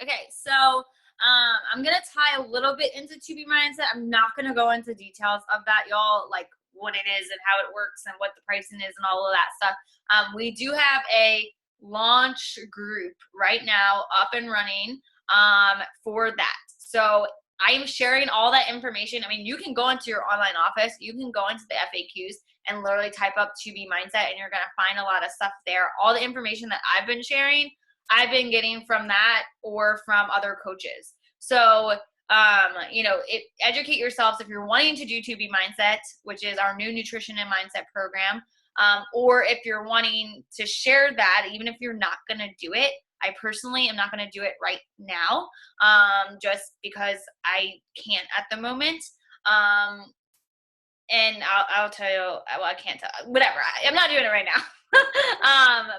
Okay, so I'm gonna tie a little bit into 2B mindset. I'm not gonna go into details of that, y'all, like what it is and how it works and what the pricing is and all of that stuff. We do have a launch group right now up and running for that. So I am sharing all that information. I mean, you can go into your online office, you can go into the FAQs and literally type up 2B mindset, and you're gonna find a lot of stuff there. All the information that I've been sharing, I've been getting from that or from other coaches. So, educate yourselves if you're wanting to do 2B Mindset, which is our new nutrition and mindset program, or if you're wanting to share that, even if you're not going to do it. I personally am not going to do it right now, just because I can't at the moment. And I'll tell you, well, I can't tell, whatever. I'm not doing it right now.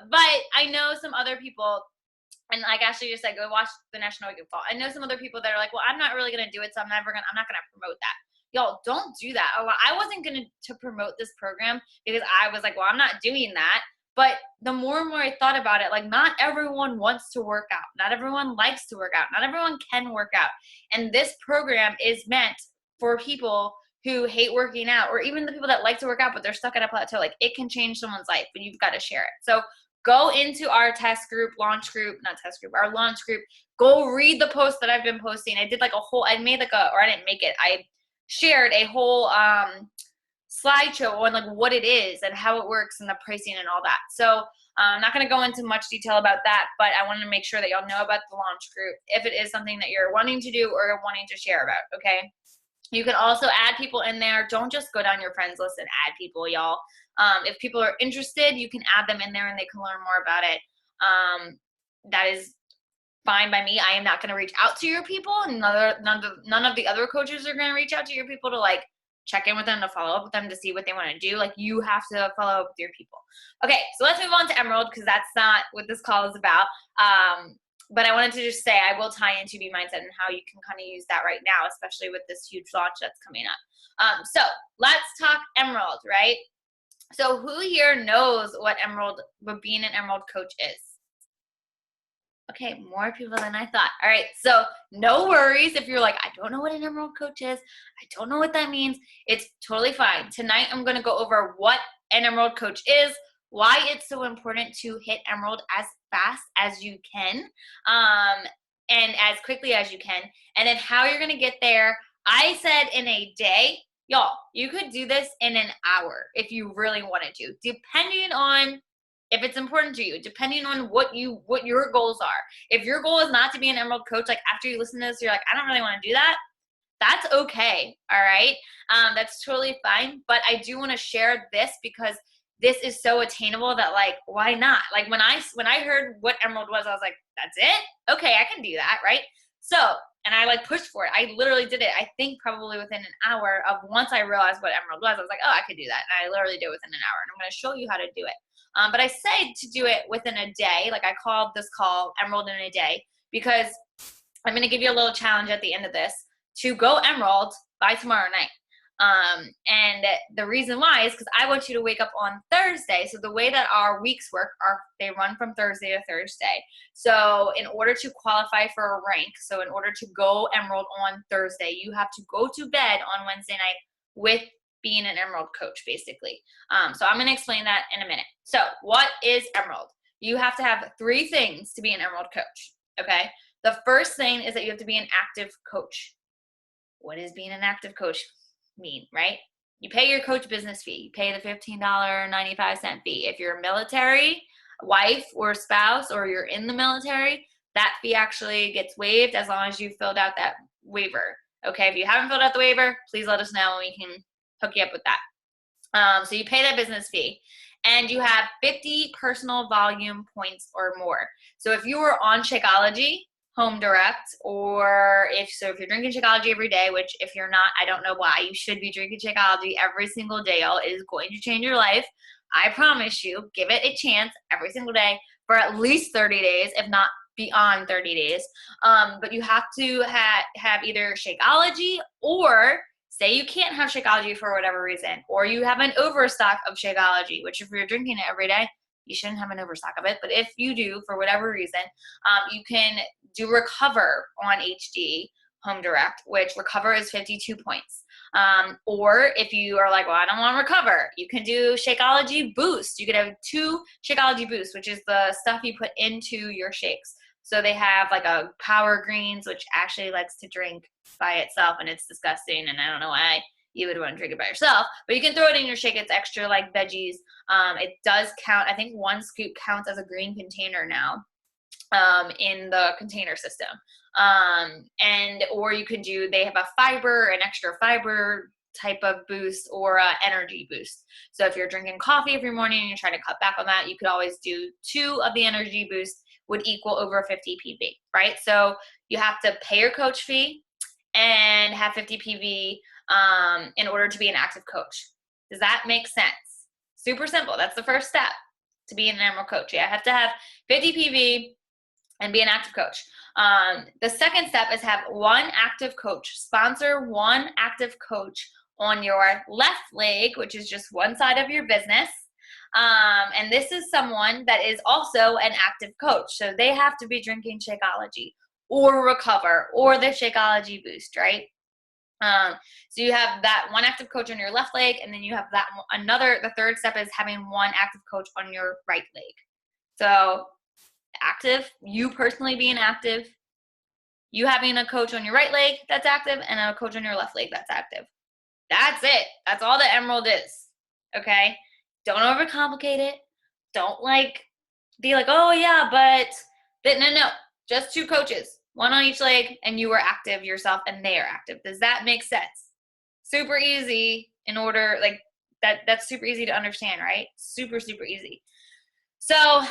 But I know some other people. And like Ashley just said, go watch the National Wake Up Call. I know some other people that are like, well, I'm not really gonna do it, so I'm not gonna promote that. Y'all, don't do that. I wasn't gonna promote this program because I was like, well, I'm not doing that. But the more and more I thought about it, like, not everyone wants to work out. Not everyone likes to work out. Not everyone can work out. And this program is meant for people who hate working out, or even the people that like to work out but they're stuck at a plateau. Like, it can change someone's life, but you've got to share it. So go into our launch group, our launch group. Go read the post that I've been posting. I did I didn't make it. I shared a whole slideshow on like what it is and how it works and the pricing and all that. So I'm not going to go into much detail about that, but I want to make sure that y'all know about the launch group if it is something that you're wanting to do or wanting to share about, okay? You can also add people in there. Don't just go down your friends list and add people, y'all. If people are interested, you can add them in there and they can learn more about it. That is fine by me. I am not going to reach out to your people. None of the other coaches are going to reach out to your people to like check in with them, to follow up with them, to see what they want to do. Like, you have to follow up with your people. Okay, so let's move on to Emerald, because that's not what this call is about. But I wanted to just say I will tie into 2B Mindset and how you can kind of use that right now, especially with this huge launch that's coming up. So let's talk Emerald, right? So who here knows what being an Emerald coach is? Okay, more people than I thought. All right, so no worries if you're like, I don't know what an Emerald coach is. I don't know what that means. It's totally fine. Tonight I'm going to go over what an Emerald coach is, why it's so important to hit Emerald as fast as you can, and as quickly as you can, and then how you're going to get there. I said in a day. Y'all, you could do this in an hour if you really wanted to, depending on if it's important to you, depending on what your goals are. If your goal is not to be an Emerald coach, like after you listen to this, you're like, I don't really want to do that. That's okay, all right? That's totally fine, but I do want to share this because this is so attainable that, like, why not? Like, when I heard what Emerald was, I was like, that's it? Okay, I can do that, right? So, and I like pushed for it. I literally did it, I think probably within an hour of once I realized what Emerald was. I was like, oh, I could do that. And I literally did it within an hour. And I'm going to show you how to do it. But I say to do it within a day. Like, I called this call Emerald in a day because I'm going to give you a little challenge at the end of this to go Emerald by tomorrow night. And the reason why is because I want you to wake up on Thursday. So the way that our weeks work they run from Thursday to Thursday. So in order to qualify for a rank, so in order to go Emerald on Thursday, you have to go to bed on Wednesday night with being an Emerald coach, basically. So I'm going to explain that in a minute. So what is Emerald? You have to have 3 things to be an Emerald coach, okay? The first thing is that you have to be an active coach. What does being an active coach mean, right? You pay your coach business fee. You pay the $15.95 fee. If you're a military wife or spouse, or you're in the military, that fee actually gets waived as long as you filled out that waiver. Okay, if you haven't filled out the waiver, please let us know and we can hook you up with that. So you pay that business fee, and you have 50 personal volume points or more. So if you were on Shakeology, Home Direct, or if you're drinking Shakeology every day, which if you're not, I don't know why. You should be drinking Shakeology every single day, y'all. It is going to change your life. I promise you. Give it a chance every single day for at least 30 days, if not beyond 30 days. But you have to have either Shakeology, or say you can't have Shakeology for whatever reason, or you have an overstock of Shakeology, which if you're drinking it every day, you shouldn't have an overstock of it. But if you do, for whatever reason, you can do Recover on HD Home Direct, which Recover is 52 points. Or if you are like, well, I don't want Recover, you can do Shakeology Boost. You could have 2 Shakeology Boost, which is the stuff you put into your shakes. So they have like a Power Greens, which actually likes to drink by itself, and it's disgusting, and I don't know why you would want to drink it by yourself, but you can throw it in your shake. It's extra like veggies. It does count. I think 1 scoop counts as a green container now in the container system. Or you can do, they have a fiber, an extra fiber type of boost, or a energy boost. So if you're drinking coffee every morning and you're trying to cut back on that, you could always do 2 of the energy boost would equal over 50 PV, right? So you have to pay your coach fee and have 50 PV in order to be an active coach. Does that make sense? Super simple. That's the first step to be an Emerald coach. You have to have 50 PV and be an active coach. The second step is have 1 active coach. Sponsor 1 active coach on your left leg, which is just one side of your business. And this is someone that is also an active coach. So they have to be drinking Shakeology or Recover or the Shakeology Boost, right? So you have that 1 active coach on your left leg, and then you have that the third step is having 1 active coach on your right leg. So active, you personally being active, you having a coach on your right leg that's active, and a coach on your left leg that's active. That's it. That's all the Emerald is. Okay? Don't overcomplicate it. Don't be like, oh yeah, but no. Just 2 coaches. 1 on each leg, and you are active yourself, and they are active. Does that make sense? Super easy that's super easy to understand, right? Super, super easy. So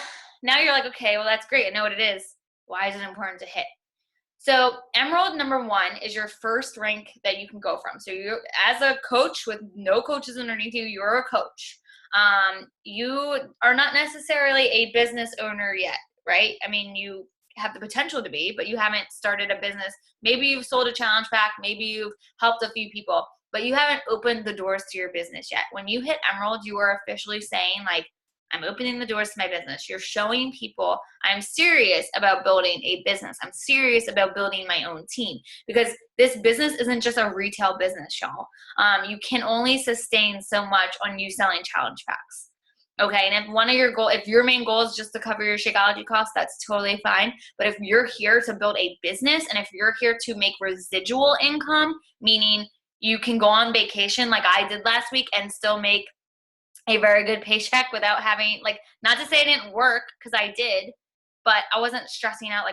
now you're like, okay, well, that's great. I know what it is. Why is it important to hit? So Emerald number 1 is your first rank that you can go from. So you, as a coach with no coaches underneath you, you're a coach. You are not necessarily a business owner yet, right? I mean, you have the potential to be, but you haven't started a business. Maybe you've sold a challenge pack, maybe you've helped a few people, but you haven't opened the doors to your business yet. When you hit Emerald, you are officially saying, like, I'm opening the doors to my business. You're showing people I'm serious about building a business. I'm serious about building my own team, because this business isn't just a retail business, y'all. You can only sustain so much on you selling challenge packs. Okay, and if your main goal is just to cover your Shakeology costs, that's totally fine. But if you're here to build a business, and if you're here to make residual income, meaning you can go on vacation like I did last week and still make a very good paycheck without having, not to say I didn't work, because I did, but I wasn't stressing out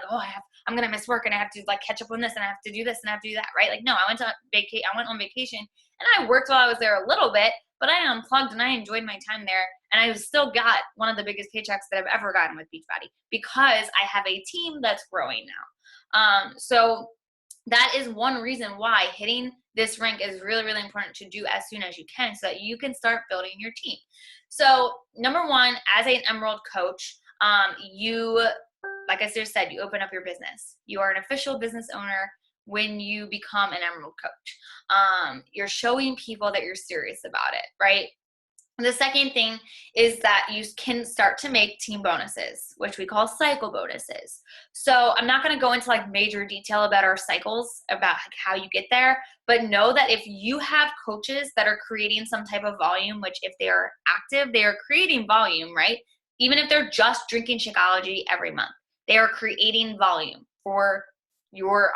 I'm going to miss work and I have to catch up on this and I have to do this and I have to do that, right? No, I went on vacation and I worked while I was there a little bit, but I unplugged and I enjoyed my time there, and I still got one of the biggest paychecks that I've ever gotten with Beachbody, because I have a team that's growing now. So that is one reason why hitting this rank is really, really important to do as soon as you can, so that you can start building your team. So number 1, as an Emerald coach, like I just said, you open up your business. You are an official business owner when you become an Emerald coach. You're showing people that you're serious about it, right? The second thing is that you can start to make team bonuses, which we call cycle bonuses. So I'm not going to go into major detail about our cycles, about how you get there, but know that if you have coaches that are creating some type of volume, which if they are active, they are creating volume, right? Even if they're just drinking Shakeology every month, they are creating volume for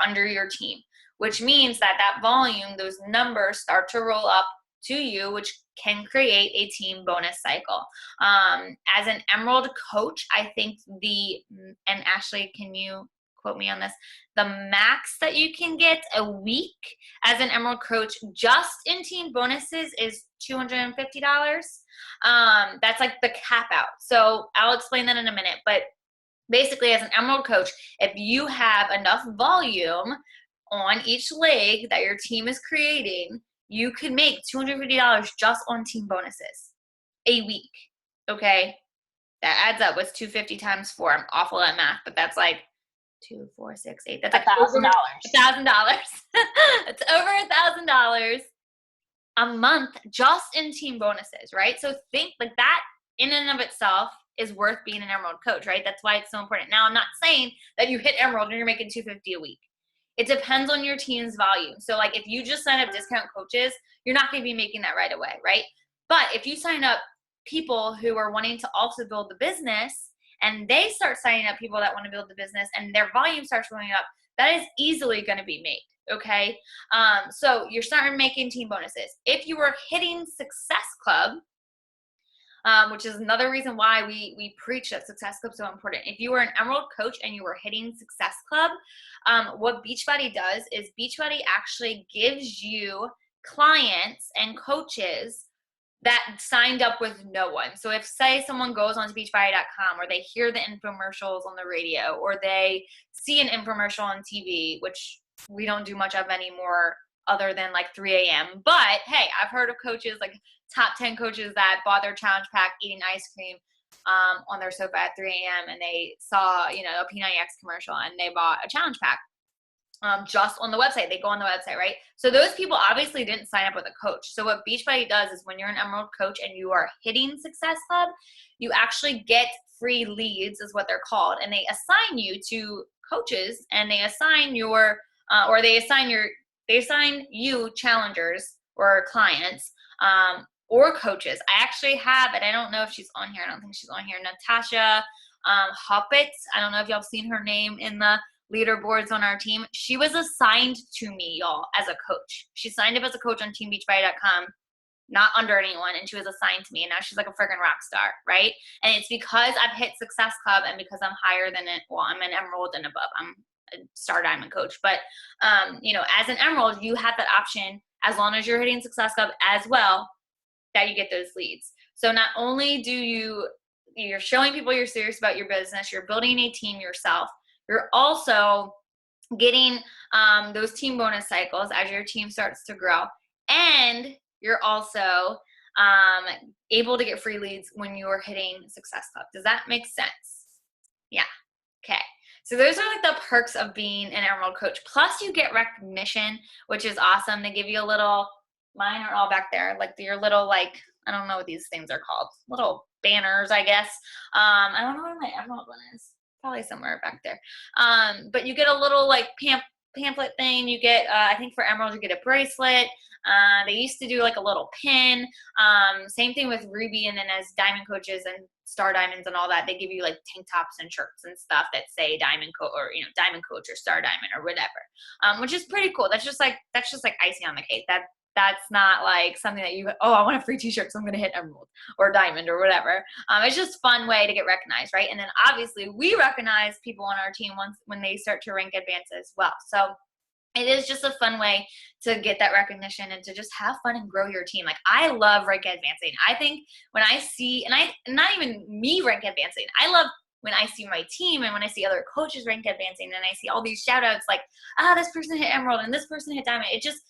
under your team, which means that volume, those numbers start to roll up to you, which can create a team bonus cycle. As an Emerald coach, I think and Ashley, can you quote me on this? The max that you can get a week as an Emerald coach just in team bonuses is $250. That's the cap out. So I'll explain that in a minute, but basically as an Emerald coach, if you have enough volume on each leg that your team is creating, you could make $250 just on team bonuses a week. Okay, that adds up. What's 250 times 4? I'm awful at math, but that's 2, 4, 6, 8. That's $1,000. $1,000. It's over $1,000 a month just in team bonuses, right? So think that in and of itself is worth being an Emerald coach, right? That's why it's so important. Now, I'm not saying that you hit Emerald and you're making $250 a week. It depends on your team's volume. So like if you just sign up discount coaches, you're not going to be making that right away, right? But if you sign up people who are wanting to also build the business, and they start signing up people that want to build the business, and their volume starts going up, that is easily going to be made. Okay. So you're starting making team bonuses. If you were hitting Success Club, which is another reason why we preach that Success Club is so important. If you were an Emerald coach and you were hitting Success Club, what Beachbody does is Beachbody actually gives you clients and coaches that signed up with no one. So if, say, someone goes onto beachbody.com, or they hear the infomercials on the radio, or they see an infomercial on TV, which we don't do much of anymore other than like 3 a.m. But hey, I've heard of coaches, like top 10 coaches that bought their challenge pack eating ice cream on their sofa at 3 a.m. and they saw, a P90X commercial and they bought a challenge pack. Just on the website. They go on the website, right? So those people obviously didn't sign up with a coach. So what Beachbody does is when you're an Emerald coach and you are hitting Success Club, you actually get free leads, is what they're called. And they assign you to coaches, and they assign they assign you challengers or clients, or coaches. I actually have, and I don't know if she's on here. I don't think she's on here. Natasha Hoppitz. I don't know if y'all have seen her name in the leaderboards on our team. She was assigned to me, y'all, as a coach. She signed up as a coach on teambeachbody.com, not under anyone, and she was assigned to me, and now she's like a freaking rock star, right? And it's because I've hit Success Club, and because I'm higher than it. Well, I'm an Emerald and above. I'm a Star Diamond coach, but as an Emerald, you have that option as long as you're hitting Success Club as well, that you get those leads. So not only do you're showing people you're serious about your business, you're building a team yourself, you're also getting those team bonus cycles as your team starts to grow. And you're also able to get free leads when you're hitting Success Club. Does that make sense? Yeah. Okay. So those are like the perks of being an Emerald coach. Plus you get recognition, which is awesome. They give you a little, mine are all back there, like your little, like, I don't know what these things are called. Little banners, I guess. I don't know where my Emerald one is. Probably somewhere back there. But you get a little like pamphlet thing. You get, I think for Emerald, you get a bracelet. They used to do like a little pin. Same thing with Ruby. And then as Diamond coaches and Star Diamonds and all that, they give you like tank tops and shirts and stuff that say Diamond Coach or, Diamond Coach or Star Diamond or whatever, which is pretty cool. That's just like icing on the cake. That's not like something that I want a free t-shirt, so I'm going to hit Emerald or Diamond or whatever. It's just a fun way to get recognized, right? And then obviously we recognize people on our team when they start to rank advance as well. So it is just a fun way to get that recognition and to just have fun and grow your team. Like, I love rank advancing. I think when I see, not even me rank advancing, I love when I see my team and when I see other coaches rank advancing and I see all these shout outs like, this person hit Emerald and this person hit Diamond. It just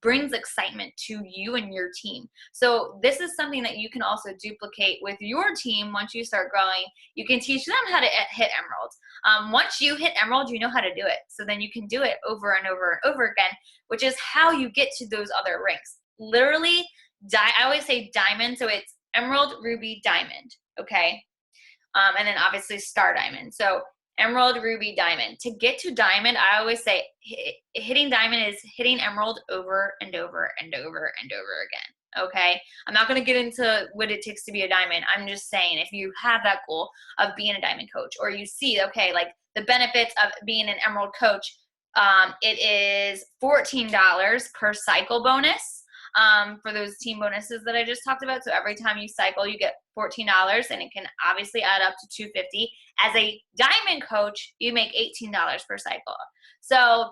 brings excitement to you and your team. So this is something that you can also duplicate with your team. Once you start growing, you can teach them how to hit Emerald. Once you hit Emerald, you know how to do it. So then you can do it over and over and over again, which is how you get to those other ranks. Literally, I always say Diamond. So it's Emerald, Ruby, Diamond. Okay. And then obviously Star Diamond. So Emerald, Ruby, Diamond. To get to Diamond, I always say hitting Diamond is hitting Emerald over and over and over and over again. Okay? I'm not going to get into what it takes to be a Diamond. I'm just saying, if you have that goal of being a Diamond coach, or you see, okay, like the benefits of being an Emerald coach, it is $14 per cycle bonus. For those team bonuses that I just talked about. So every time you cycle, you get $14, and it can obviously add up to $250. As a Diamond coach, you make $18 per cycle. So,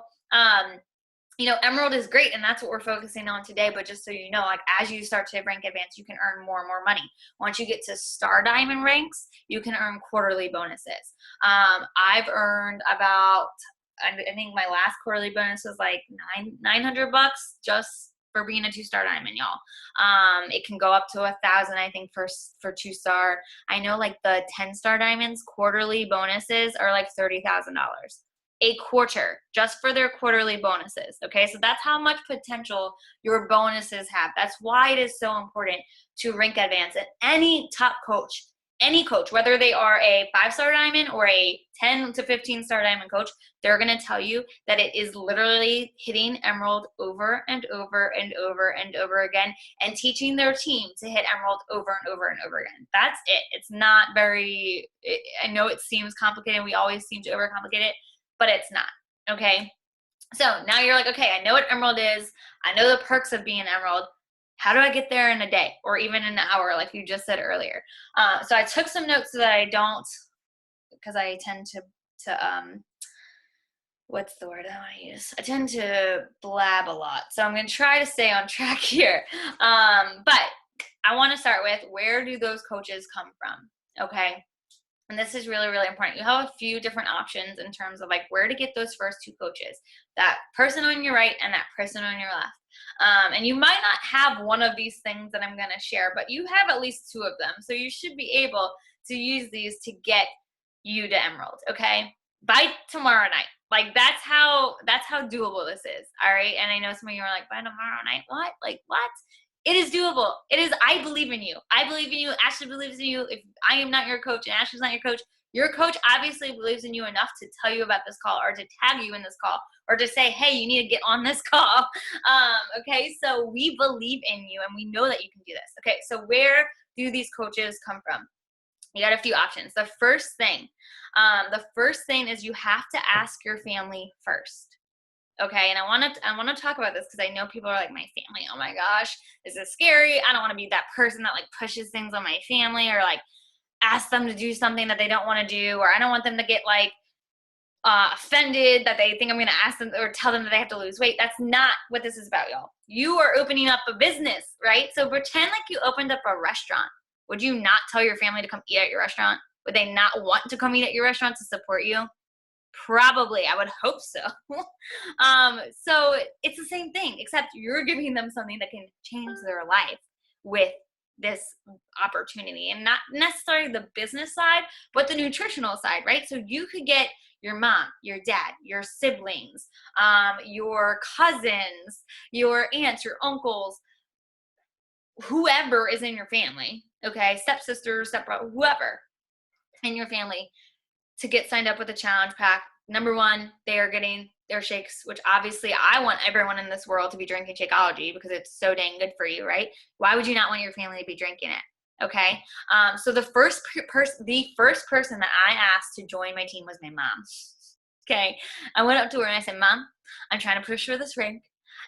Emerald is great, and that's what we're focusing on today. But just so you know, like, as you start to rank advance, you can earn more and more money. Once you get to Star Diamond ranks, you can earn quarterly bonuses. I've earned about, I think my last quarterly bonus was like $900 just for being a 2-star diamond, y'all. It can go up to 1,000, I think, for 2-star. I know like the 10-star diamonds quarterly bonuses are like $30,000 a quarter, just for their quarterly bonuses. Okay, so that's how much potential your bonuses have. That's why it is so important to rank advance. And any top coach any coach, whether they are a 5-star diamond or a 10 to 15-star diamond coach, they're going to tell you that it is literally hitting emerald over and over and over and over again and teaching their team to hit emerald over and over and over again. That's it. It's not very, I know it seems complicated. We always seem to overcomplicate it, but it's not. Okay. So now you're like, okay, I know what emerald is. I know the perks of being emerald. How do I get there in a day or even in an hour, like you just said earlier? So I took some notes so that I don't, because I tend to what's the word I want to use? I tend to blab a lot. So I'm going to try to stay on track here. But I want to start with, where do those coaches come from? Okay. And this is really, really important. You have a few different options in terms of like where to get those first 2 coaches, that person on your right and that person on your left. And you might not have one of these things that I'm going to share, but you have at least 2 of them. So you should be able to use these to get you to emerald. Okay. By tomorrow night. Like that's how doable this is. All right. And I know some of you are like, by tomorrow night, what? Like what? It is doable. It is. I believe in you. I believe in you. Ashley believes in you. If I am not your coach and Ashley's not your coach obviously believes in you enough to tell you about this call or to tag you in this call or to say, hey, you need to get on this call. Okay, so we believe in you and we know that you can do this. Okay, so where do these coaches come from? You got a few options. The first thing is you have to ask your family first. Okay, and I want to talk about this because I know people are like, my family, oh my gosh, this is scary. I don't want to be that person that like pushes things on my family or like ask them to do something that they don't want to do, or I don't want them to get like offended that they think I'm going to ask them or tell them that they have to lose weight. That's not what this is about, y'all. You are opening up a business, right? So pretend like you opened up a restaurant. Would you not tell your family to come eat at your restaurant? Would they not want to come eat at your restaurant to support you? Probably. I would hope so. So it's the same thing, except you're giving them something that can change their life with this opportunity, and not necessarily the business side, but the nutritional side, right? So you could get your mom, your dad, your siblings, your cousins, your aunts, your uncles, whoever is in your family, okay, stepsisters, stepbrother, whoever in your family, to get signed up with a challenge pack. Number 1, they are getting their shakes, which obviously I want everyone in this world to be drinking Shakeology because it's so dang good for you, right? Why would you not want your family to be drinking it? Okay. So the first person that I asked to join my team was my mom. Okay. I went up to her and I said, Mom, I'm trying to push for this rank,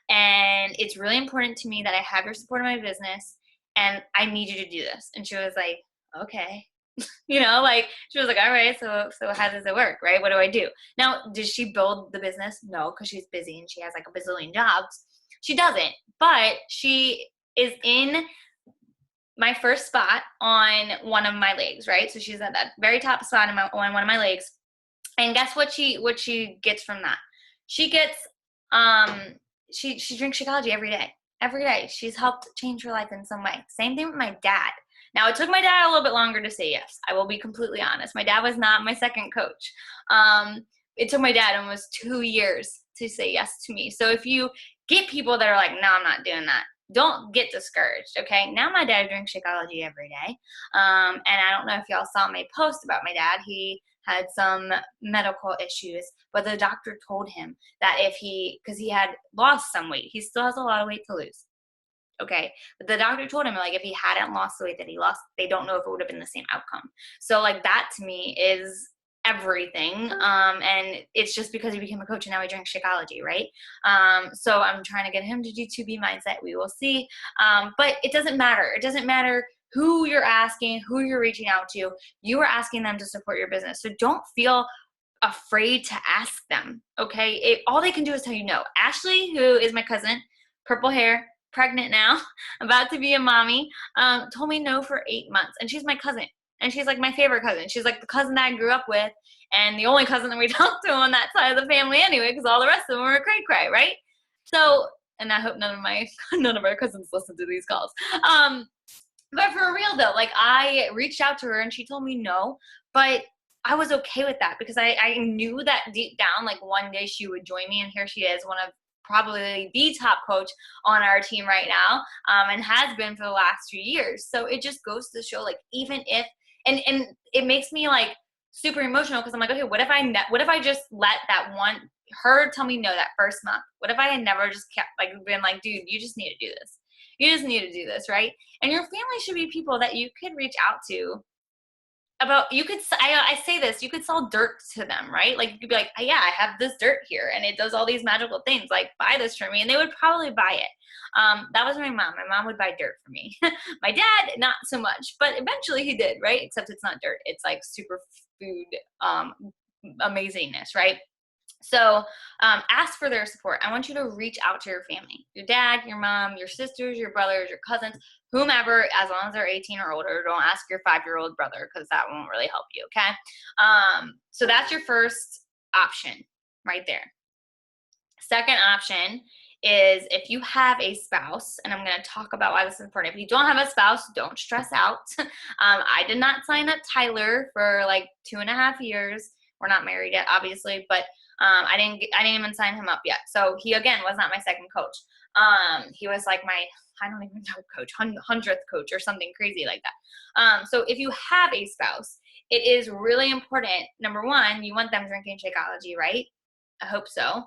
and it's really important to me that I have your support in my business, and I need you to do this. And she was like, okay. Like she was like, all right, so how does it work, right? What do I do? Now, does she build the business? No, because she's busy and she has like a bazillion jobs. She doesn't, but she is in my first spot on one of my legs, right? So she's at that very top spot on one of my legs. And guess what she gets from that? She gets, she drinks Shakeology every day. Every day. She's helped change her life in some way. Same thing with my dad. Now, it took my dad a little bit longer to say yes. I will be completely honest. My dad was not my second coach. It took my dad almost 2 years to say yes to me. So if you get people that are like, no, I'm not doing that, don't get discouraged, okay? Now my dad drinks Shakeology every day. And I don't know if y'all saw my post about my dad. He had some medical issues, but the doctor told him that because he had lost some weight, he still has a lot of weight to lose. Okay. But the doctor told him, like, if he hadn't lost the weight that he lost, they don't know if it would have been the same outcome. So, like, that to me is everything. And it's just because he became a coach and now he drinks Shakeology, right? So I'm trying to get him to do 2B mindset. We will see. But it doesn't matter. It doesn't matter who you're asking, who you're reaching out to. You are asking them to support your business. So don't feel afraid to ask them, okay? All they can do is tell you no. Ashley, who is my cousin, purple hair, pregnant now, about to be a mommy, told me no for 8 months. And she's my cousin. And she's like my favorite cousin. She's like the cousin that I grew up with and the only cousin that we talked to on that side of the family anyway, because all the rest of them were cray-cray, right? So, and I hope none of our cousins listen to these calls. But for real though, like I reached out to her and she told me no, but I was okay with that because I knew that deep down, like one day she would join me, and here she is, one of probably the top coach on our team right now, and has been for the last few years. So it just goes to show, like, even if And it makes me like super emotional because I'm like, okay, what if I just let her tell me no that first month? What if I had never just kept like been like, dude, you just need to do this. You just need to do this, right? And your family should be people that you could reach out to about. I say this, you could sell dirt to them, right? Like you could be like, yeah, I have this dirt here and it does all these magical things, like buy this for me, and they would probably buy it. That was my mom would buy dirt for me. My dad not so much, but eventually he did, right? Except it's not dirt, it's like super food amazingness, right? So ask for their support. I want you to reach out to your family, your dad, your mom, your sisters, your brothers, your cousins, whomever, as long as they're 18 or older. Don't ask your 5-year-old brother because that won't really help you, okay? So that's your first option right there. Second option is if you have a spouse, and I'm going to talk about why this is important. If you don't have a spouse, don't stress out. I did not sign up Tyler for like 2.5 years. We're not married yet, obviously, but I didn't even sign him up yet. So he, again, was not my second coach. He was like my, I don't even know, coach, 100th coach or something crazy like that. So if you have a spouse, it is really important. Number one, you want them drinking Shakeology, right? I hope so.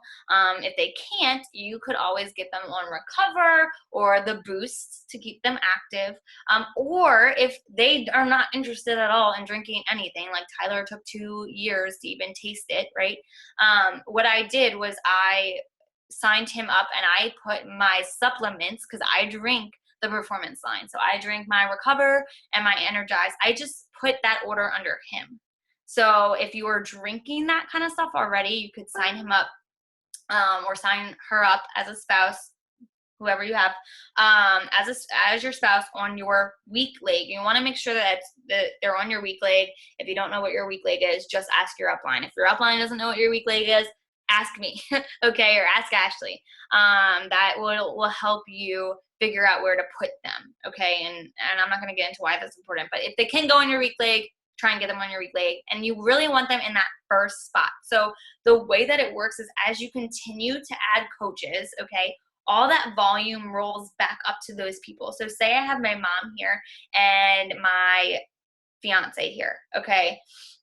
If they can't, you could always get them on Recover or the Boost to keep them active. Or if they are not interested at all in drinking anything, like Tyler took 2 years to even taste it, right? What I did was I signed him up and I put my supplements, because I drink the Performance line. So I drink my Recover and my Energize. I just put that order under him. So if you are drinking that kind of stuff already, you could sign him up or sign her up as a spouse, whoever you have, as your spouse on your weak leg. You want to make sure that they're on your weak leg. If you don't know what your weak leg is, just ask your upline. If your upline doesn't know what your weak leg is, ask me, okay, or ask Ashley. That will help you figure out where to put them, okay? And I'm not going to get into why that's important, but if they can go on your weak leg, try and get them on your weak leg, and you really want them in that first spot. So the way that it works is as you continue to add coaches, okay, all that volume rolls back up to those people. So say I have my mom here and my fiance here, okay?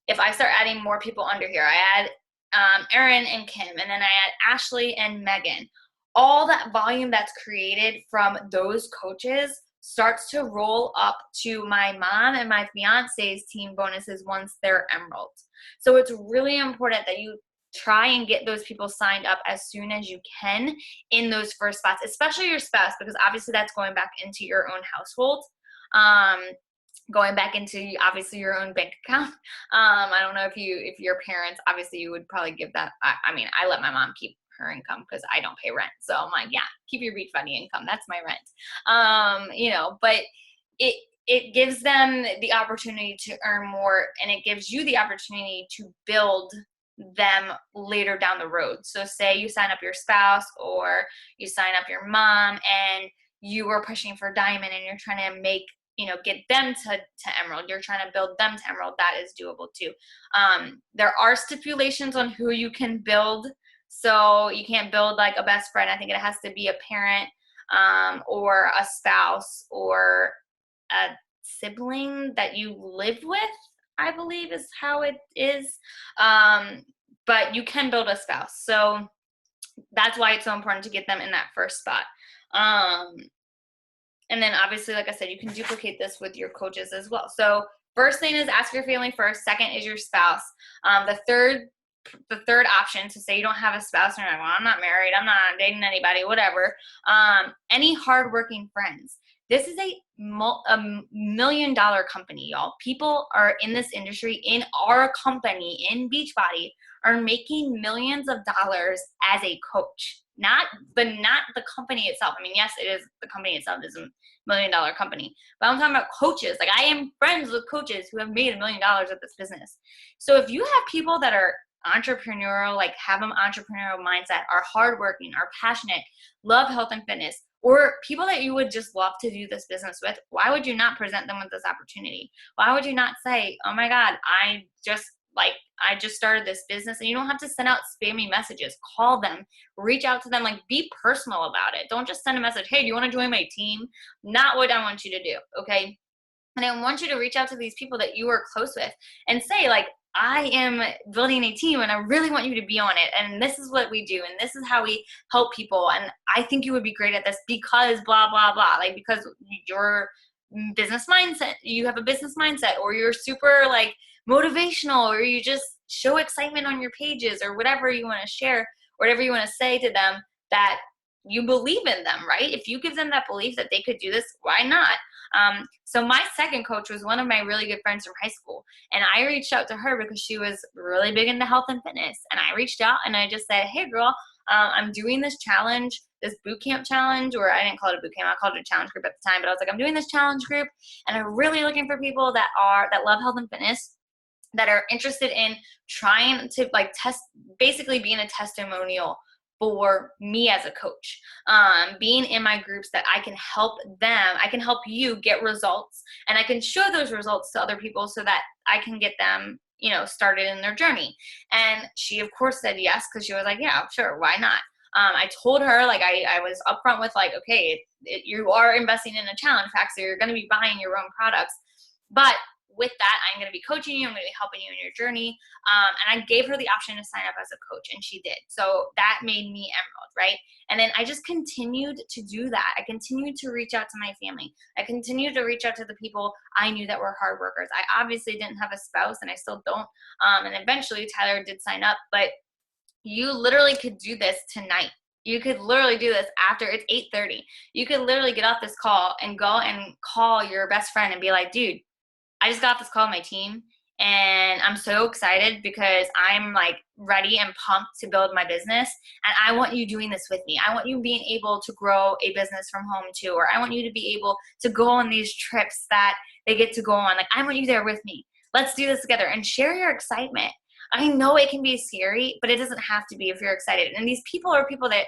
If I start adding more people under here, I add Erin and Kim, and then I add Ashley and Megan. All that volume that's created from those coaches starts to roll up to my mom and my fiance's team bonuses once they're Emerald. So it's really important that you try and get those people signed up as soon as you can in those first spots, especially your spouse, because obviously that's going back into your own household. Going back into obviously your own bank account. I don't know if your parents, obviously you would probably give that. I mean, I let my mom keep her income because I don't pay rent. So I'm like, yeah, keep your refunding income. That's my rent. But it gives them the opportunity to earn more, and it gives you the opportunity to build them later down the road. So say you sign up your spouse or you sign up your mom and you were pushing for diamond and you're trying to make, get them to Emerald. You're trying to build them to Emerald. That is doable too. There are stipulations on who you can build. So you can't build like a best friend. I think it has to be a parent or a spouse or a sibling that you live with, I believe is how it is. But you can build a spouse. So that's why it's so important to get them in that first spot. And then obviously, like I said, you can duplicate this with your coaches as well. So first thing is ask your family first. Second is your spouse. The third option, to say you don't have a spouse and you're like, well, I'm not married, I'm not dating anybody, whatever. Any hardworking friends. This is a $1 million company, y'all. People are in this industry, in our company, in Beachbody, are making millions of dollars as a coach. Not the company itself. I mean, yes, it is, the company itself is $1 million company, but I'm talking about coaches. Like, I am friends with coaches who have made $1 million at this business. So if you have people that are entrepreneurial, like have an entrepreneurial mindset, are hardworking, are passionate, love health and fitness, or people that you would just love to do this business with, why would you not present them with this opportunity? Why would you not say, oh my God, I just started this business? And you don't have to send out spammy messages. Call them, reach out to them, like be personal about it. Don't just send a message, hey, do you want to join my team? Not what I want you to do, okay? And I want you to reach out to these people that you are close with and say, like, I am building a team and I really want you to be on it. And this is what we do. And this is how we help people. And I think you would be great at this because blah, blah, blah. Like, because your business mindset, you have a business mindset, or you're super like motivational, or you just show excitement on your pages, or whatever you want to share, or whatever you want to say to them, that you believe in them, right? If you give them that belief that they could do this, why not? So my second coach was one of my really good friends from high school. And I reached out to her because she was really big into health and fitness. And I reached out and I just said, hey girl, I'm doing this challenge, this boot camp challenge, or I didn't call it a boot camp, I called it a challenge group at the time, but I was like, I'm doing this challenge group and I'm really looking for people that love health and fitness, that are interested in trying to like basically being a testimonial for me as a coach, being in my groups, that I can help them, I can help you get results, and I can show those results to other people so that I can get them, started in their journey. And she of course said yes, because she was like, yeah, sure, why not? I told her, like, I was upfront with, like, okay, you are investing in a challenge pack, so you're going to be buying your own products, but with that, I'm going to be coaching you. I'm going to be helping you in your journey. And I gave her the option to sign up as a coach, and she did. So that made me Emerald, right? And then I just continued to do that. I continued to reach out to my family. I continued to reach out to the people I knew that were hard workers. I obviously didn't have a spouse, and I still don't. And eventually Tyler did sign up, but you literally could do this tonight. You could literally do this after it's 8:30. You could literally get off this call and go and call your best friend and be like, dude, I just got this call with my team and I'm so excited because I'm like ready and pumped to build my business. And I want you doing this with me. I want you being able to grow a business from home too, or I want you to be able to go on these trips that they get to go on. Like, I want you there with me. Let's do this together and share your excitement. I know it can be scary, but it doesn't have to be if you're excited. And these people are people that,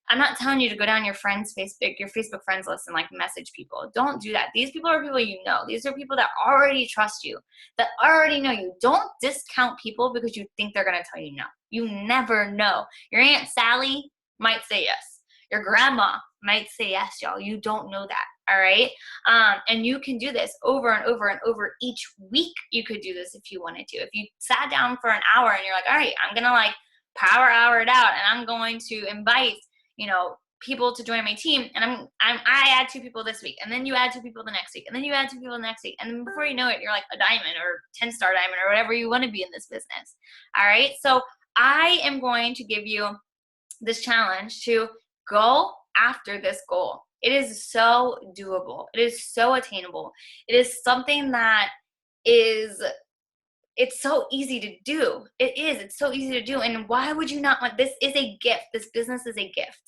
I'm not telling you to go down your Facebook friends list and like message people. Don't do that. These people are people you know. These are people that already trust you, that already know you. Don't discount people because you think they're going to tell you no. You never know. Your Aunt Sally might say yes. Your grandma might say yes, y'all. You don't know that. All right. And you can do this over and over and over each week. You could do this if you wanted to. If you sat down for an hour and you're like, all right, I'm going to like power hour it out, and I'm going to invite people to join my team, and I add 2 people this week, and then you add 2 people the next week, and then you add 2 people the next week, and then before you know it, you're like a diamond or 10-star diamond or whatever you want to be in this business. All right. So I am going to give you this challenge to go after this goal. It is so doable. It is so attainable. It is something that it's so easy to do. It's so easy to do. And why would you not want, this is a gift. This business is a gift.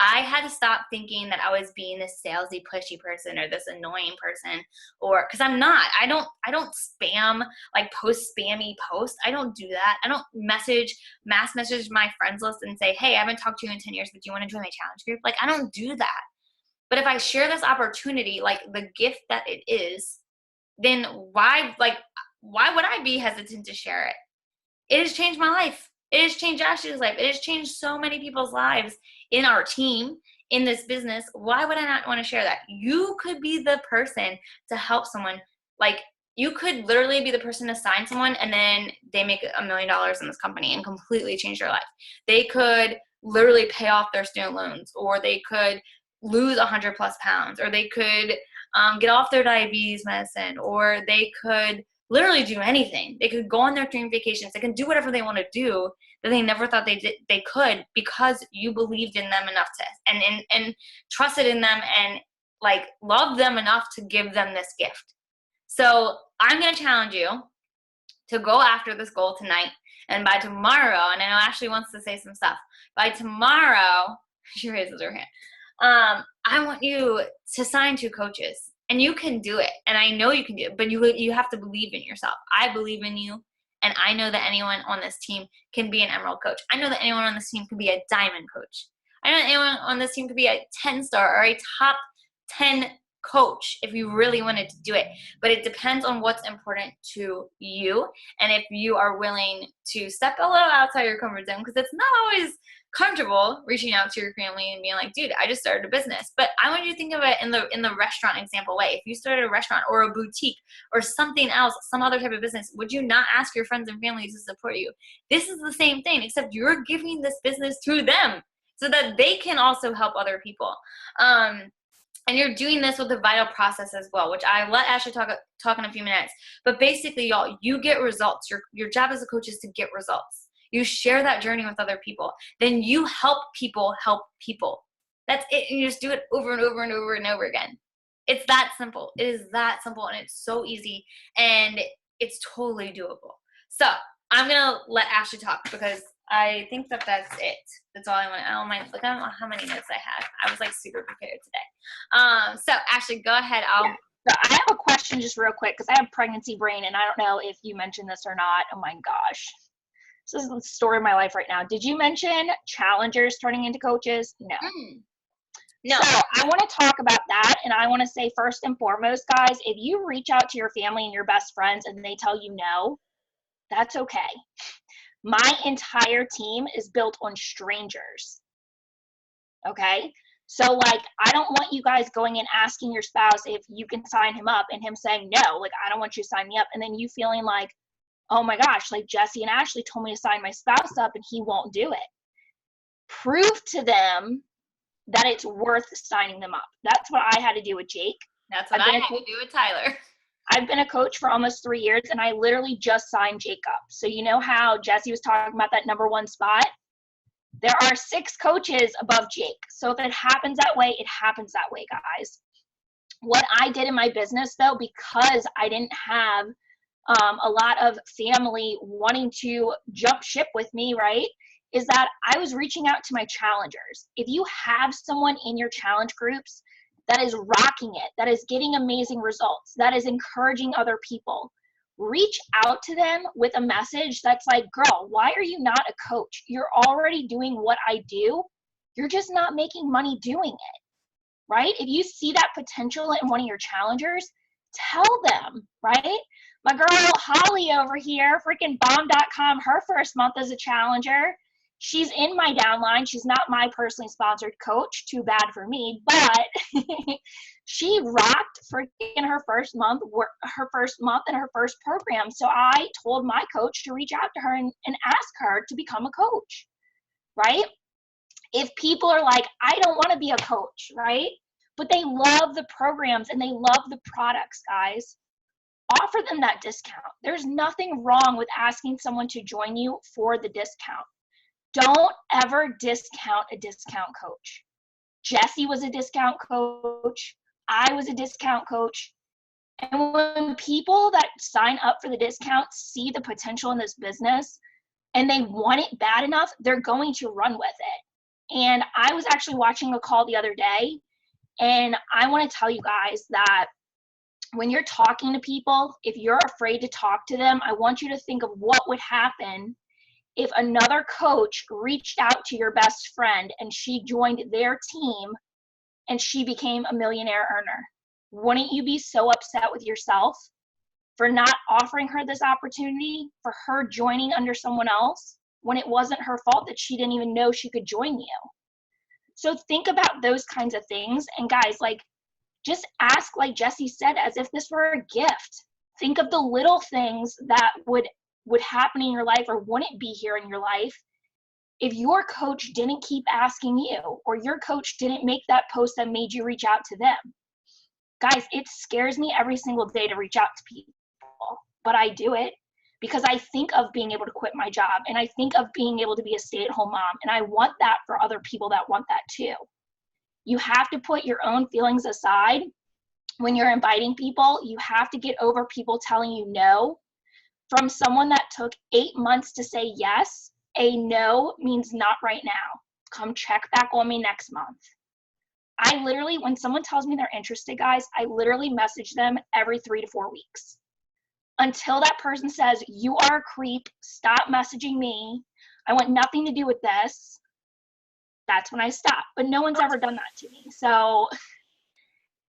I had to stop thinking that I was being this salesy, pushy person or this annoying person, or because I'm not. I don't spam, like post spammy posts. I don't do that. I don't mass message my friends list and say, hey, I haven't talked to you in 10 years, but do you want to join my challenge group? Like, I don't do that. But if I share this opportunity, like the gift that it is, then why would I be hesitant to share it? It has changed my life. It has changed Ashley's life. It has changed so many people's lives in our team, in this business. Why would I not want to share that? You could be the person to help someone. Like, you could literally be the person to sign someone and then they make $1 million in this company and completely change their life. They could literally pay off their student loans, or they could lose 100+ pounds, or they could get off their diabetes medicine, or they could literally do anything. They could go on their dream vacations. They can do whatever they want to do that they never thought they could, because you believed in them enough to and trusted in them and like loved them enough to give them this gift. So I'm going to challenge you to go after this goal tonight. And by tomorrow, and I know Ashley wants to say some stuff, by tomorrow, she raises her hand. I want you to sign 2 coaches. And you can do it. And I know you can do it, but you have to believe in yourself. I believe in you. And I know that anyone on this team can be an Emerald coach. I know that anyone on this team can be a Diamond coach. I know that anyone on this team could be a 10-star or a top 10 coach if you really wanted to do it. But it depends on what's important to you. And if you are willing to step a little outside your comfort zone, because it's not always comfortable reaching out to your family and being like, dude, I just started a business. But I want you to think of it in the restaurant example way. If you started a restaurant or a boutique or something else, some other type of business, would you not ask your friends and family to support you? This is the same thing, except you're giving this business to them so that they can also help other people. And you're doing this with the Vital process as well, which I let Ashley talk in a few minutes. But basically, y'all, you get results. Your job as a coach is to get results. You share that journey with other people. Then you help people help people. That's it. And you just do it over and over and over and over again. It's that simple. It is that simple, and it's so easy, and it's totally doable. So I'm going to let Ashley talk because I think that's it. That's all I want. I don't know how many notes I have. I was like super prepared today. So Ashley, go ahead. Yeah. So I have a question just real quick because I have pregnancy brain, and I don't know if you mentioned this or not. Oh my gosh. This is the story of my life right now. Did you mention challengers turning into coaches? No. No. So I want to talk about that, and I want to say first and foremost, guys, if you reach out to your family and your best friends and they tell you no, that's okay. My entire team is built on strangers. Okay? So, like, I don't want you guys going and asking your spouse if you can sign him up and him saying no, like, I don't want you to sign me up. And then you feeling like, oh my gosh, like Jesse and Ashley told me to sign my spouse up and he won't do it. Prove to them that it's worth signing them up. That's what I had to do with Jake. That's what I had to do with Tyler. I've been a coach for almost 3 years, and I literally just signed Jake up. So you know how Jesse was talking about that number one spot? There are 6 coaches above Jake. So if it happens that way, it happens that way, guys. What I did in my business, though, because I didn't have a lot of family wanting to jump ship with me, right, is that I was reaching out to my challengers. If you have someone in your challenge groups that is rocking it, that is getting amazing results, that is encouraging other people, reach out to them with a message that's like, girl, why are you not a coach? You're already doing what I do. You're just not making money doing it, right? If you see that potential in one of your challengers, tell them, right? My girl Holly over here, freaking bomb.com, her first month as a challenger. She's in my downline. She's not my personally sponsored coach. Too bad for me. But she rocked freaking her first month and her first program. So I told my coach to reach out to her and ask her to become a coach, right? If people are like, I don't want to be a coach, right? But they love the programs and they love the products, guys. Offer them that discount. There's nothing wrong with asking someone to join you for the discount. Don't ever discount a discount coach. Jesse was a discount coach. I was a discount coach. And when people that sign up for the discount see the potential in this business and they want it bad enough, they're going to run with it. And I was actually watching a call the other day, and I want to tell you guys that when you're talking to people, if you're afraid to talk to them, I want you to think of what would happen if another coach reached out to your best friend and she joined their team and she became a millionaire earner. Wouldn't you be so upset with yourself for not offering her this opportunity, for her joining under someone else when it wasn't her fault that she didn't even know she could join you? So think about those kinds of things. And guys, like, just ask, like Jesse said, as if this were a gift. Think of the little things that would happen in your life or wouldn't be here in your life if your coach didn't keep asking you, or your coach didn't make that post that made you reach out to them. Guys, it scares me every single day to reach out to people, but I do it because I think of being able to quit my job, and I think of being able to be a stay-at-home mom, and I want that for other people that want that too. You have to put your own feelings aside when you're inviting people. You have to get over people telling you no. From someone that took 8 months to say yes, a no means not right now. Come check back on me next month. I literally, when someone tells me they're interested, guys, I literally message them every 3 to 4 weeks. Until that person says, you are a creep, stop messaging me, I want nothing to do with this, that's when I stop. But no one's ever done that to me. So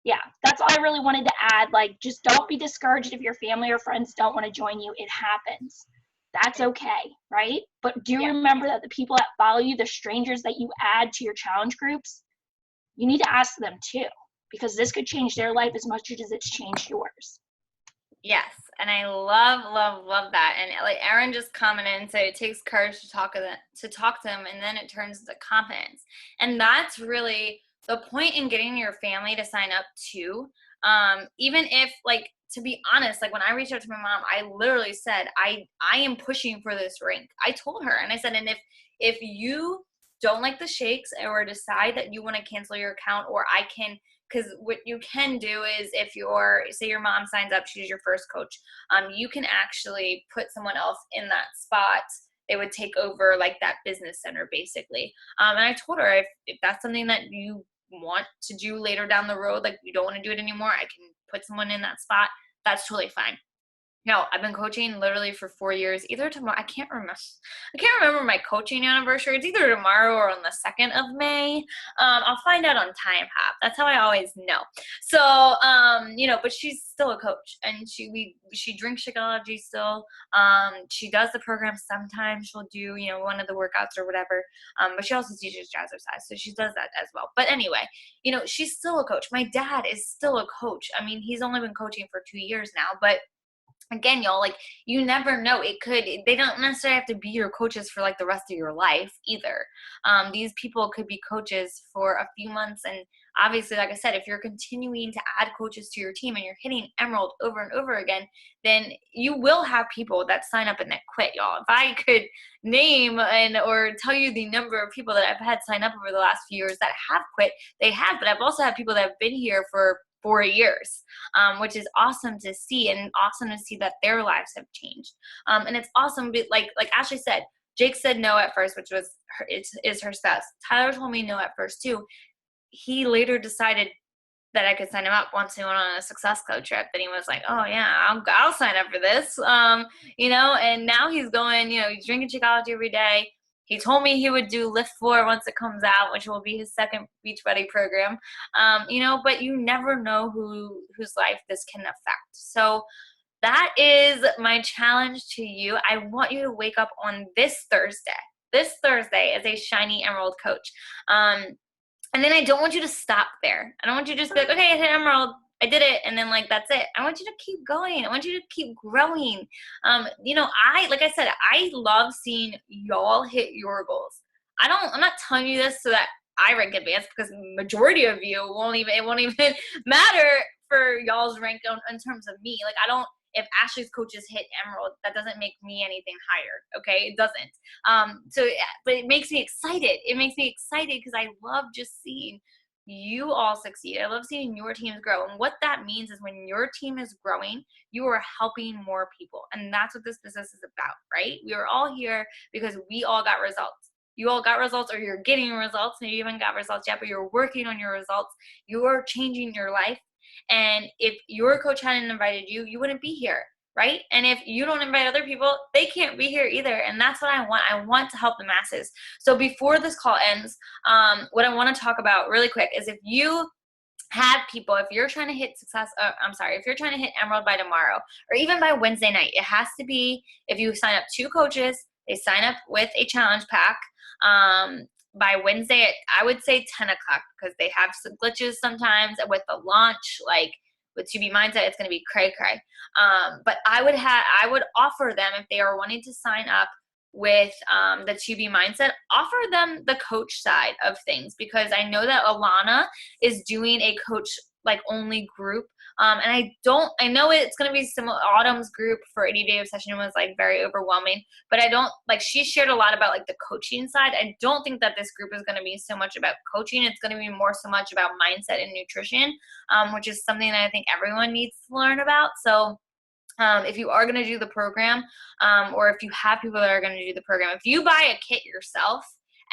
yeah, that's all I really wanted to add. Like, just don't be discouraged if your family or friends don't want to join you. It happens. That's okay, right? But do Yeah. remember that the people that follow you, the strangers that you add to your challenge groups, you need to ask them too, because this could change their life as much as it's changed yours. Yes, and I love that. And like Erin just commented and said, it takes courage to talk to them, and then it turns into confidence. And that's really the point in getting your family to sign up too. Even if, like, to be honest, like when I reached out to my mom, I literally said, I am pushing for this rink. I told her, and I said, and if you don't like the shakes or decide that you want to cancel your account, or I can, because what you can do is, if say your mom signs up, she's your first coach, you can actually put someone else in that spot. They would take over like that business center basically. And I told her, if that's something that you want to do later down the road, like you don't want to do it anymore, I can put someone in that spot. That's totally fine. No, I've been coaching literally for 4 years. Either tomorrow, I can't remember my coaching anniversary. It's either tomorrow or on the 2nd of May. I'll find out on Time Hop. That's how I always know. So, but she's still a coach, and she drinks Shakeology still. She does the program sometimes. She'll do, one of the workouts or whatever. But she also teaches jazzercise, so she does that as well. But anyway, she's still a coach. My dad is still a coach. I mean, he's only been coaching for 2 years now, but again, y'all, like, you never know. They don't necessarily have to be your coaches for like the rest of your life either. These people could be coaches for a few months. And obviously, like I said, if you're continuing to add coaches to your team and you're hitting Emerald over and over again, then you will have people that sign up and that quit, y'all. If I could name or tell you the number of people that I've had sign up over the last few years that have quit, they have. But I've also had people that have been here for 4 years, which is awesome to see, and awesome to see that their lives have changed. And it's awesome, but like Ashley said, Jake said no at first, which was is her spouse. Tyler told me no at first too. He later decided that I could sign him up once he went on a Success Club trip. Then he was like, oh yeah, I'll sign up for this. And now he's going, he's drinking Shakeology every day. He told me he would do Lift 4 once it comes out, which will be his second Beachbody program. But you never know whose life this can affect. So that is my challenge to you. I want you to wake up on this Thursday as a shiny Emerald coach. And then I don't want you to stop there. I don't want you to just be like, okay, I hit Emerald, I did it, and then like that's it. I want you to keep going. I want you to keep growing. Like I said, I love seeing y'all hit your goals. I'm not telling you this so that I rank advanced, because majority of you it won't even matter for y'all's rank in terms of me. Like, if Ashley's coaches hit Emerald, that doesn't make me anything higher. Okay, it doesn't. But it makes me excited. It makes me excited because I love just seeing you all succeed. I love seeing your teams grow. And what that means is, when your team is growing, you are helping more people. And that's what this business is about, right? We are all here because we all got results. You all got results, or you're getting results. Maybe you haven't got results yet, but you're working on your results. You're changing your life. And if your coach hadn't invited you, you wouldn't be here, right? And if you don't invite other people, they can't be here either. And that's what I want. I want to help the masses. So before this call ends, what I want to talk about really quick is, if you have people, if you're trying to hit if you're trying to hit Emerald by tomorrow, or even by Wednesday night, it has to be, if you sign up 2 coaches, they sign up with a challenge pack, by Wednesday at, I would say 10 o'clock, because they have some glitches sometimes with the launch. Like with 2B Mindset, it's going to be cray. But I would offer them, if they are wanting to sign up with the 2B Mindset, offer them the coach side of things, because I know that Alana is doing a coach like only group. And I know it's going to be similar. Autumn's group for 80 Day Obsession was like very overwhelming, but she shared a lot about like the coaching side. I don't think that this group is going to be so much about coaching. It's going to be more so much about mindset and nutrition, which is something that I think everyone needs to learn about. So if you are going to do the program, or if you have people that are going to do the program, if you buy a kit yourself,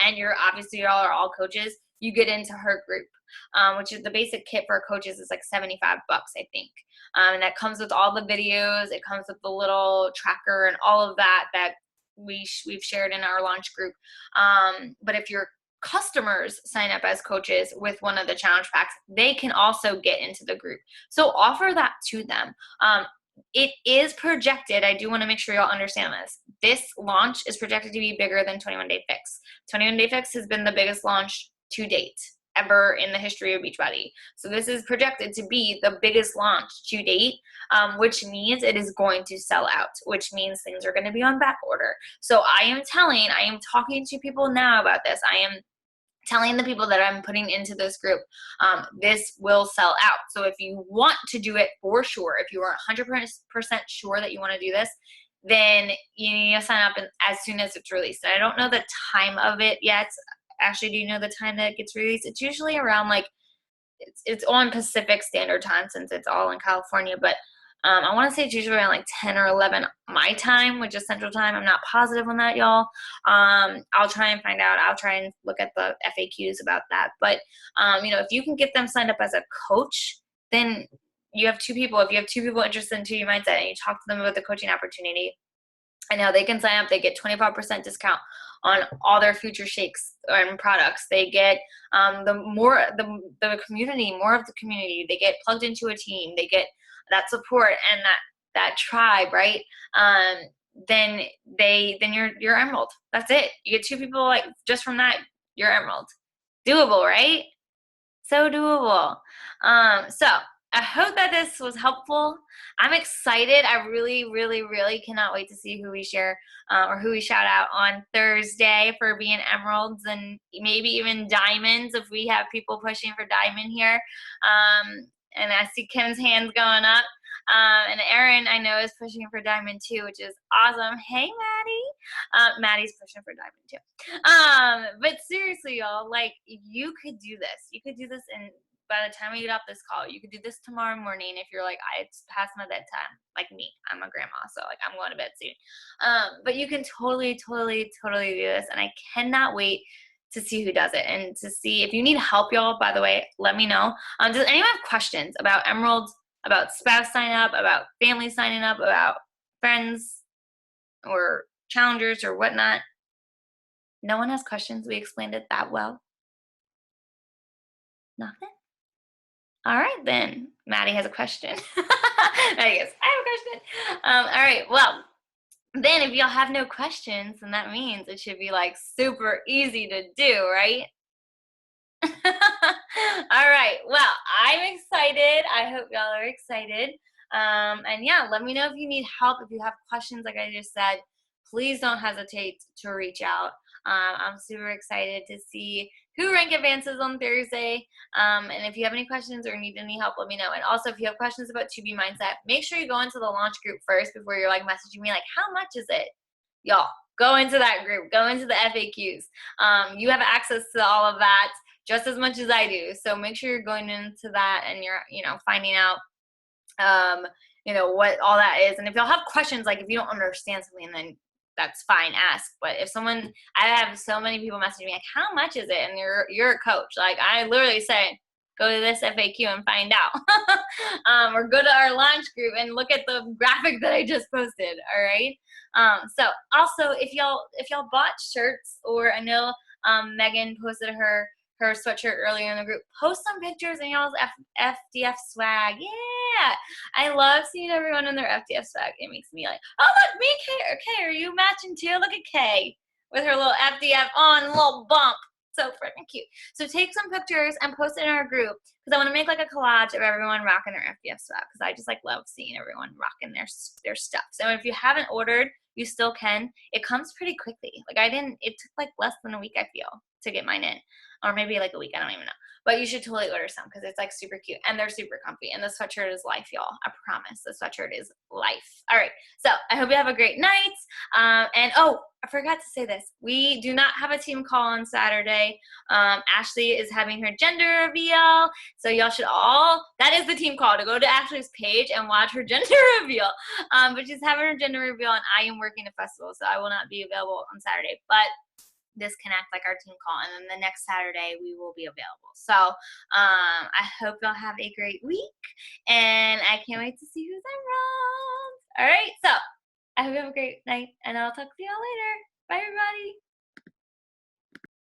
and y'all are all coaches, you get into her group, which is the basic kit for coaches is like $75, I think. And that comes with all the videos. It comes with the little tracker and all of that we've shared in our launch group. But if your customers sign up as coaches with one of the challenge packs, they can also get into the group. So offer that to them. it is projected, I do want to make sure y'all understand this. This launch is projected to be bigger than 21 Day Fix. 21 Day Fix has been the biggest launch to date ever in the history of Beachbody. So this is projected to be the biggest launch to date, which means it is going to sell out, which means things are going to be on back order. So I am talking to people now about this. I am telling the people that I'm putting into this group, this will sell out. So if you want to do it for sure, if you are 100% sure that you want to do this, then you need to sign up as soon as it's released. And I don't know the time of it yet. Actually, do you know the time that it gets released? It's usually around like, it's on Pacific Standard Time since it's all in California, but I want to say it's usually around like 10 or 11 my time, which is Central Time. I'm not positive on that, y'all. I'll try and find out. I'll try and look at the FAQs about that. But, if you can get them signed up as a coach, then you have two people. If you have two people interested in 2U Mindset and you talk to them about the coaching opportunity, I know they can sign up. They get 25% discount on all their future shakes and products. They get the community, more of the community. They get plugged into a team. They get that support and that tribe, right? Then you're Emerald. That's it. You get two people, like, just from that, you're Emerald. Doable, right? So doable. So I hope that this was helpful. I'm excited. I really, really, really cannot wait to see who we share or who we shout out on Thursday for being Emeralds and maybe even Diamonds if we have people pushing for Diamond here. And I see Kim's hands going up. And Erin, I know, is pushing for Diamond too, which is awesome. Hey, Maddie. Maddie's pushing for Diamond too. But seriously, y'all, like, you could do this. You could do this by the time we get off this call. You could do this tomorrow morning if you're like, it's past my bedtime, like me. I'm a grandma, so like I'm going to bed soon. But you can totally do this, and I cannot wait to see who does it and to see if you need help, y'all. By the way, let me know. Does anyone have questions about Emeralds, about spouse sign up, about family signing up, about friends or challengers or whatnot? No one has questions? We explained it that well? Nothing? All right, then. Maddie has a question. I guess I have a question. All right, well, then if y'all have no questions, then that means it should be like super easy to do, right? All right, well, I'm excited. I hope y'all are excited. And yeah, let me know if you need help. If you have questions, like I just said, please don't hesitate to reach out. I'm super excited to see who rank advances on Thursday. And if you have any questions or need any help, let me know. And also, if you have questions about 2B Mindset, make sure you go into the launch group first before you're like messaging me like, how much is it? Y'all, go into that group. Go into the FAQs. You have access to all of that just as much as I do. So make sure you're going into that and you're, finding out, what all that is. And if y'all have questions, like if you don't understand something, then that's fine, ask. But if I have so many people messaging me like, how much is it? And you're a coach. Like, I literally say, go to this FAQ and find out. Or go to our launch group and look at the graphic that I just posted. All right. So also, if y'all bought shirts, or I know Megan posted her sweatshirt earlier in the group, post some pictures in y'all's FDF swag. Yeah, I love seeing everyone in their FDF swag. It makes me like, oh, look, me and Kay, are you matching too? Look at Kay with her little FDF on, little bump. So freaking cute. So take some pictures and post it in our group, because I want to make like a collage of everyone rocking their FDF swag, because I just like love seeing everyone rocking their stuff. So if you haven't ordered, you still can. It comes pretty quickly. Like it took like less than a week, I feel, to get mine in, or maybe like a week. I don't even know. But you should totally order some, because it's like super cute and they're super comfy. And the sweatshirt is life, y'all. I promise. The sweatshirt is life. All right. So I hope you have a great night. And oh, I forgot to say this. We do not have a team call on Saturday. Ashley is having her gender reveal. So y'all should that is the team call, to go to Ashley's page and watch her gender reveal. But she's having her gender reveal, and I am working a festival, so I will not be available on Saturday. But disconnect like our team call, and then the next Saturday we will be available. So I hope y'all have a great week, and I can't wait to see who's around. All right, so I hope you have a great night, and I'll talk to y'all later. Bye, everybody.